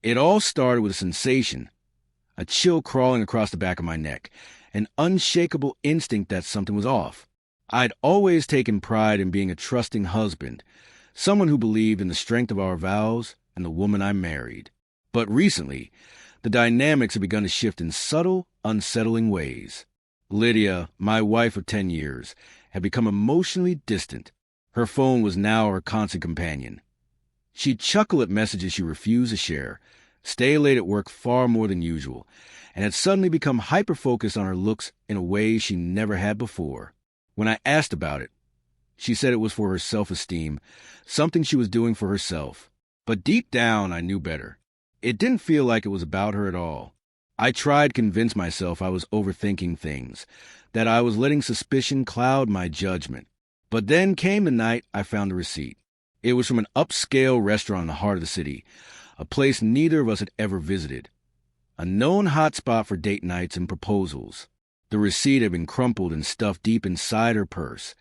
It all started with a sensation, a chill crawling across the back of my neck, an unshakable instinct that something was off. I'd always taken pride in being a trusting husband, someone who believed in the strength of our vows and the woman I married. But recently, the dynamics had begun to shift in subtle, unsettling ways. Lydia, my wife of 10 years, had become emotionally distant. Her phone was now her constant companion. She'd chuckle at messages she refused to share, stay late at work far more than usual, and had suddenly become hyper-focused on her looks in a way she never had before. When I asked about it, she said it was for her self-esteem, something she was doing for herself. But deep down, I knew better. It didn't feel like it was about her at all. I tried to convince myself I was overthinking things, that I was letting suspicion cloud my judgment. But then came the night I found the receipt. It was from an upscale restaurant in the heart of the city, a place neither of us had ever visited. A known hotspot for date nights and proposals. The receipt had been crumpled and stuffed deep inside her purse,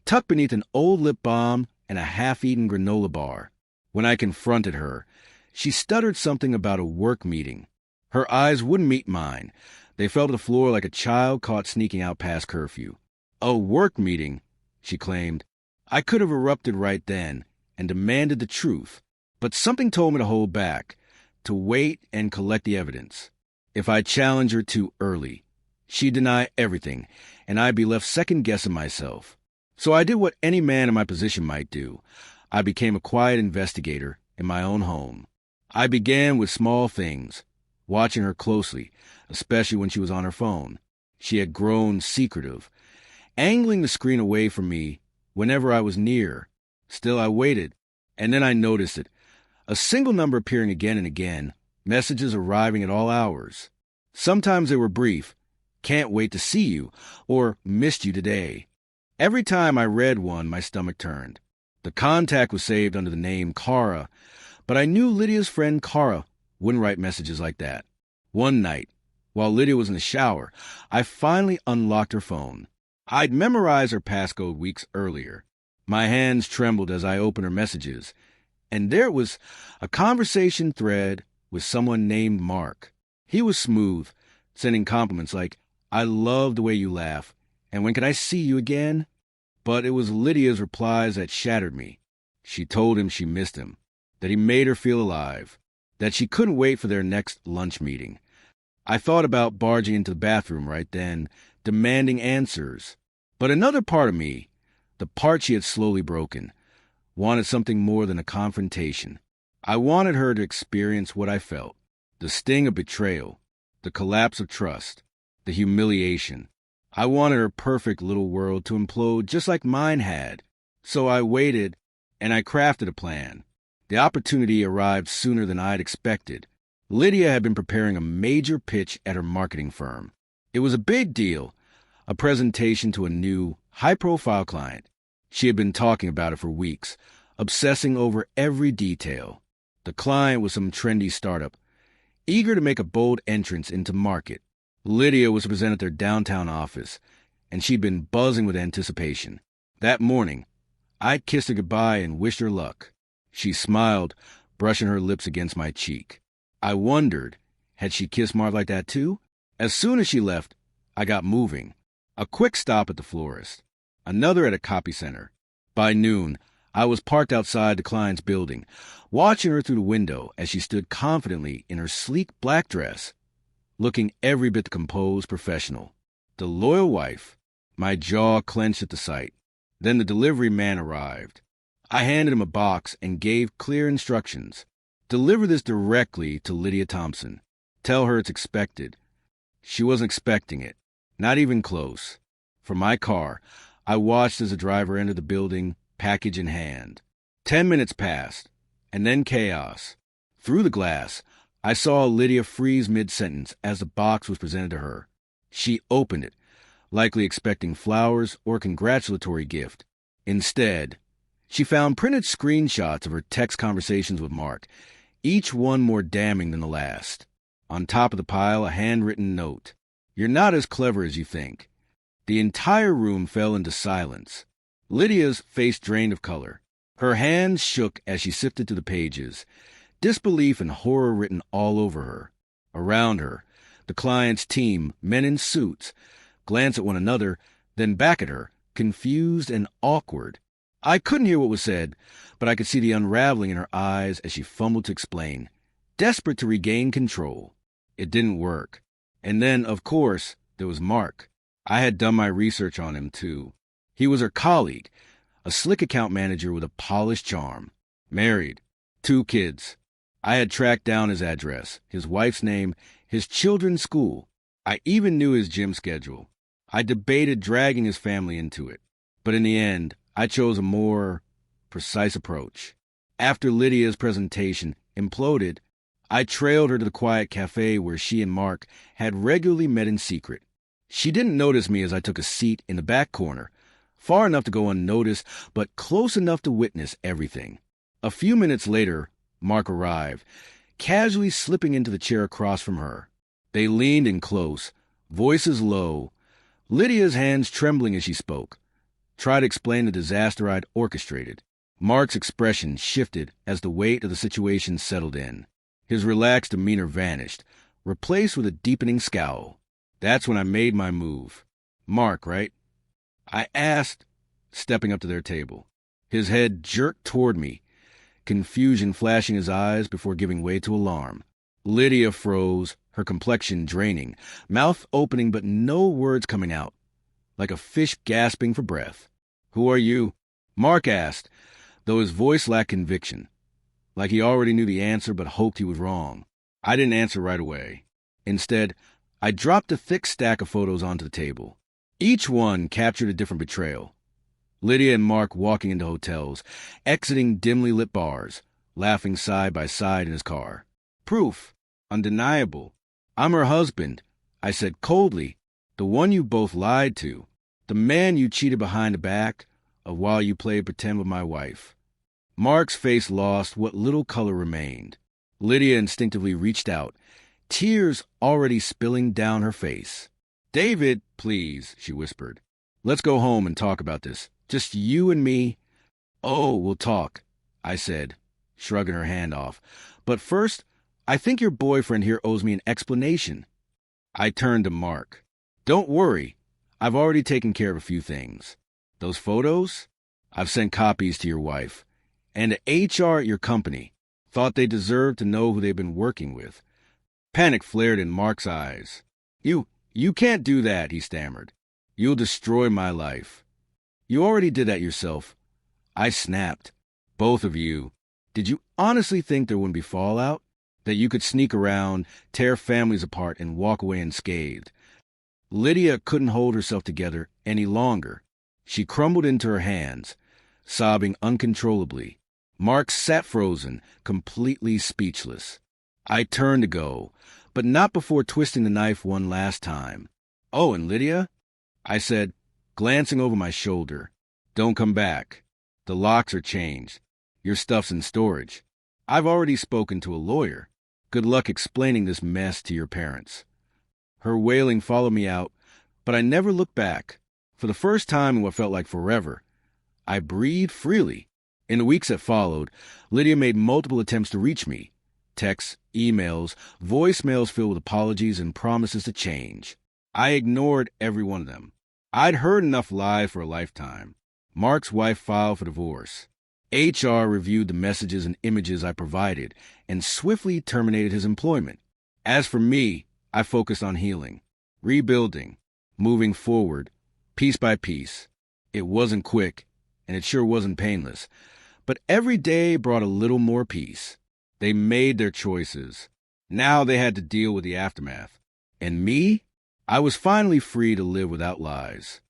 tucked beneath an old lip balm and a half-eaten granola bar. When I confronted her, she stuttered something about a work meeting. Her eyes wouldn't meet mine. They fell to the floor like a child caught sneaking out past curfew. A work meeting, she claimed. I could have erupted right then and demanded the truth, but something told me to hold back, to wait and collect the evidence. If I challenged her too early, she'd deny everything, and I'd be left second-guessing myself. So I did what any man in my position might do. I became a quiet investigator in my own home. I began with small things, watching her closely, especially when she was on her phone. She had grown secretive, angling the screen away from me whenever I was near. Still, I waited, and then I noticed it. A single number appearing again and again, messages arriving at all hours. Sometimes they were brief, "Can't wait to see you," or "Missed you today." Every time I read one, my stomach turned. The contact was saved under the name Cara, but I knew Lydia's friend Cara wouldn't write messages like that. One night, while Lydia was in the shower, I finally unlocked her phone. I'd memorized her passcode weeks earlier. My hands trembled as I opened her messages, and there it was, a conversation thread with someone named Mark. He was smooth, sending compliments like, "I love the way you laugh, and when can I see you again?" But it was Lydia's replies that shattered me. She told him she missed him, that he made her feel alive, that she couldn't wait for their next lunch meeting. I thought about barging into the bathroom right then, demanding answers. But another part of me, the part she had slowly broken, wanted something more than a confrontation. I wanted her to experience what I felt, the sting of betrayal, the collapse of trust, the humiliation. I wanted her perfect little world to implode just like mine had. So I waited, and I crafted a plan. The opportunity arrived sooner than I'd expected. Lydia had been preparing a major pitch at her marketing firm. It was a big deal, a presentation to a new, high-profile client. She had been talking about it for weeks, obsessing over every detail. The client was some trendy startup, eager to make a bold entrance into market. Lydia was to present at their downtown office, and she'd been buzzing with anticipation. That morning, I'd kissed her goodbye and wished her luck. She smiled, brushing her lips against my cheek. I wondered, had she kissed Mark like that too? As soon as she left, I got moving. A quick stop at the florist, another at a copy center. By noon, I was parked outside the client's building, watching her through the window as she stood confidently in her sleek black dress, looking every bit the composed professional. The loyal wife. My jaw clenched at the sight. Then the delivery man arrived. I handed him a box and gave clear instructions. Deliver this directly to Lydia Thompson. Tell her it's expected. She wasn't expecting it, not even close. From my car, I watched as the driver entered the building, package in hand. 10 minutes passed, and then chaos. Through the glass, I saw Lydia freeze mid-sentence as the box was presented to her. She opened it, likely expecting flowers or congratulatory gift. Instead, she found printed screenshots of her text conversations with Mark, each one more damning than the last. On top of the pile, a handwritten note. "You're not as clever as you think." The entire room fell into silence. Lydia's face drained of color. Her hands shook as she sifted through the pages, disbelief and horror written all over her. Around her, the client's team, men in suits, glance at one another, then back at her, confused and awkward. I couldn't hear what was said, but I could see the unraveling in her eyes as she fumbled to explain, desperate to regain control. It didn't work. And then, of course, there was Mark. I had done my research on him, too. He was her colleague, a slick account manager with a polished charm. Married, 2 kids. I had tracked down his address, his wife's name, his children's school. I even knew his gym schedule. I debated dragging his family into it, but in the end, I chose a more precise approach. After Lydia's presentation imploded, I trailed her to the quiet cafe where she and Mark had regularly met in secret. She didn't notice me as I took a seat in the back corner, far enough to go unnoticed, but close enough to witness everything. A few minutes later, Mark arrived, casually slipping into the chair across from her. They leaned in close, voices low, Lydia's hands trembling as she spoke. Tried to explain the disaster I'd orchestrated. Mark's expression shifted as the weight of the situation settled in. His relaxed demeanor vanished, replaced with a deepening scowl. That's when I made my move. Mark, right? I asked, stepping up to their table. His head jerked toward me, confusion flashing his eyes before giving way to alarm. Lydia froze, her complexion draining, mouth opening but no words coming out, like a fish gasping for breath. Who are you? Mark asked, though his voice lacked conviction, like he already knew the answer but hoped he was wrong. I didn't answer right away. Instead, I dropped a thick stack of photos onto the table. Each one captured a different betrayal. Lydia and Mark walking into hotels, exiting dimly lit bars, laughing side by side in his car. Proof. Undeniable. I'm her husband, I said coldly, the one you both lied to, the man you cheated behind the back of while you played pretend with my wife. Mark's face lost what little color remained. Lydia instinctively reached out, tears already spilling down her face. David, please, she whispered. Let's go home and talk about this. Just you and me. Oh, we'll talk, I said, shrugging her hand off. But first, I think your boyfriend here owes me an explanation. I turned to Mark. Don't worry. I've already taken care of a few things. Those photos? I've sent copies to your wife. And to HR at your company. Thought they deserved to know who they've been working with. Panic flared in Mark's eyes. You can't do that, he stammered. You'll destroy my life. You already did that yourself. I snapped. Both of you. Did you honestly think there wouldn't be fallout? That you could sneak around, tear families apart, and walk away unscathed? Lydia couldn't hold herself together any longer. She crumbled into her hands, sobbing uncontrollably. Mark sat frozen, completely speechless. I turned to go, but not before twisting the knife one last time. Oh, and Lydia? I said, glancing over my shoulder. Don't come back. The locks are changed. Your stuff's in storage. I've already spoken to a lawyer. Good luck explaining this mess to your parents. Her wailing followed me out, but I never looked back. For the first time in what felt like forever, I breathed freely. In the weeks that followed, Lydia made multiple attempts to reach me. Texts, emails, voicemails filled with apologies and promises to change. I ignored every one of them. I'd heard enough lies for a lifetime. Mark's wife filed for divorce. HR reviewed the messages and images I provided and swiftly terminated his employment. As for me, I focused on healing, rebuilding, moving forward, piece by piece. It wasn't quick, and it sure wasn't painless, but every day brought a little more peace. They made their choices. Now they had to deal with the aftermath. And me? I was finally free to live without lies.